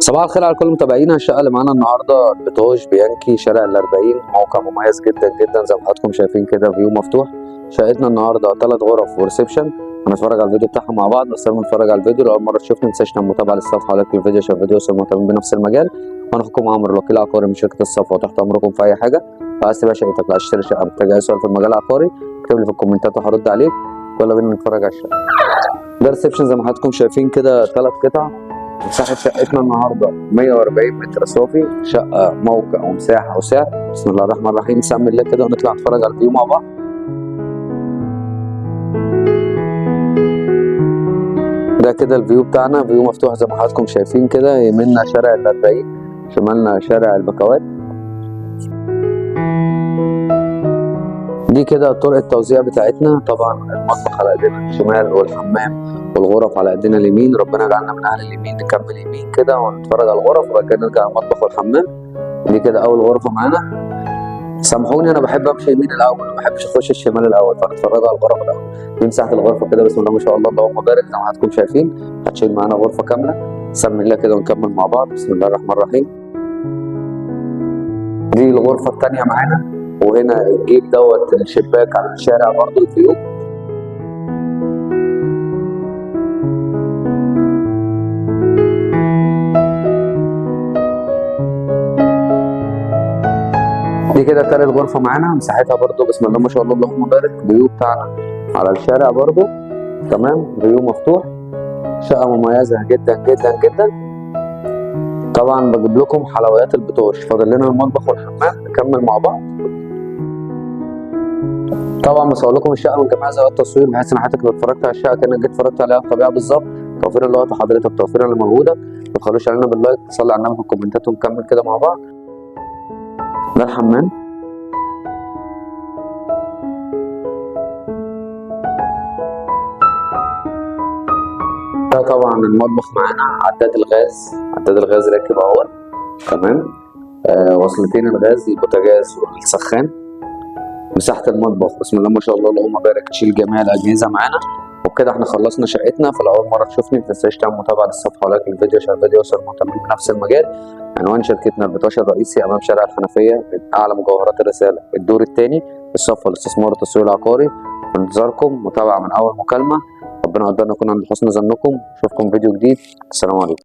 صباح الخير على كل متابعينا. الشقه اللي معانا النهارده البيتوج بيانكي شارع ال40، موقع مميز جدا جدا زي ما حضراتكم شايفين كده، فيو مفتوح. شقتنا النهارده 3 غرف وريسبشن. هنتفرج على الفيديو بتاعها مع بعض، بس قبل ما نتفرج على الفيديو لو اول مره تشوفني متنساش تعمل متابعه للصفحه ولايك للفيديو عشان الفيديو يوصل مهتمين بنفس المجال. وانا اخوكم عمرو الوكيل العقاري من شركه الصفا، وتحت امركم في اي حاجه. عايز تبيع شقتك، عايز تشتري شقه، محتاج اي سؤال في المجال العقاري اكتب لي في الكومنتات وهرد عليك. يلا بينا نتفرج على الشقه. ده ريسبشن زي ما حضراتكم شايفين كده، 3 قطع. مساحة شقتنا النهارده 140 متر صافي. شقة موقع ومساحة وسعر. بسم الله الرحمن الرحيم. نسمي الله كده ونطلع نتفرج على الفيو مع بعض. ده كده الفيو بتاعنا، فيو مفتوح زي ما حضراتكم شايفين كده. يميننا شارع ال40، شمالنا شارع البكوات. دي كده طرق التوزيع بتاعتنا. طبعا المطبخ على ايدينا الشمال والحمام والغرف على ايدينا اليمين. ربنا يجعلنا من اهل اليمين. نكمل يمين كده ونتفرج على الغرف وبعد كده نرجع المطبخ والحمام. دي كده اول غرفه معانا. سامحوني انا بحب امشي يمين الاول، ما بحبش اخش الشمال الاول، فنتفرج على الغرف الاول. دي مساحه الغرفه كده، بسم الله ما شاء الله اللهم بارك. زي ما حضراتكم شايفين هتشيل معانا غرفه كامله. نسمي الله كده ونكمل مع بعض. بسم الله الرحمن الرحيم. دي الغرفه الثانيه معانا، وهنا الجيب دوت الشباك على الشارع برضه الفيو. دي كده تالت غرفة معانا، مساحتها برضو بسم الله ما شاء الله اللهم بارك. فيو بتاعنا على الشارع برضو تمام، فيو مفتوح. شقة مميزة جدا جدا جدا. طبعا بجيب لكم حلويات البيتوج. فاضل لنا المطبخ والحمام، نكمل مع بعض. طبعا بصور لكم الشقة من جميع زوايا التصوير، بحيث ان حضرتك لو اتفرجت على الشقة كأنك جيت اتفرجت عليها الطبيعة بالظبط. توفير الوقت حضرتك، توفير اللي موجودة. ما تخلوش علينا باللايك، تصلي على النبي في الكومنتات ونكمل كده مع بعض. ده الحمام. ده طبعا المطبخ معانا. عداد الغاز راكب اهوت تمام. وصلتين الغاز، البوتاجاز والسخان. مساحة المطبخ بسم الله ما شاء الله اللهم بارك، تشيل جميع الأجهزة معانا. وبكده احنا خلصنا شقتنا. فلو أول مرة تشوفني متنساش تعمل متابعة للصفحة ولايك للفيديو عشان الفيديو يوصل مهتمين بنفس المجال. عنوان شركتنا البيتوش الرئيسي أمام شارع الحنفية، من أعلى مجوهرات الرسالة، الدور الثاني، الصفة الاستثمار والتسويق العقاري. في انتظاركم، متابعة من أول مكالمة. ربنا يقدرنا نكون عند حسن ظنكم. اشوفكم فيديو جديد. السلام عليكم.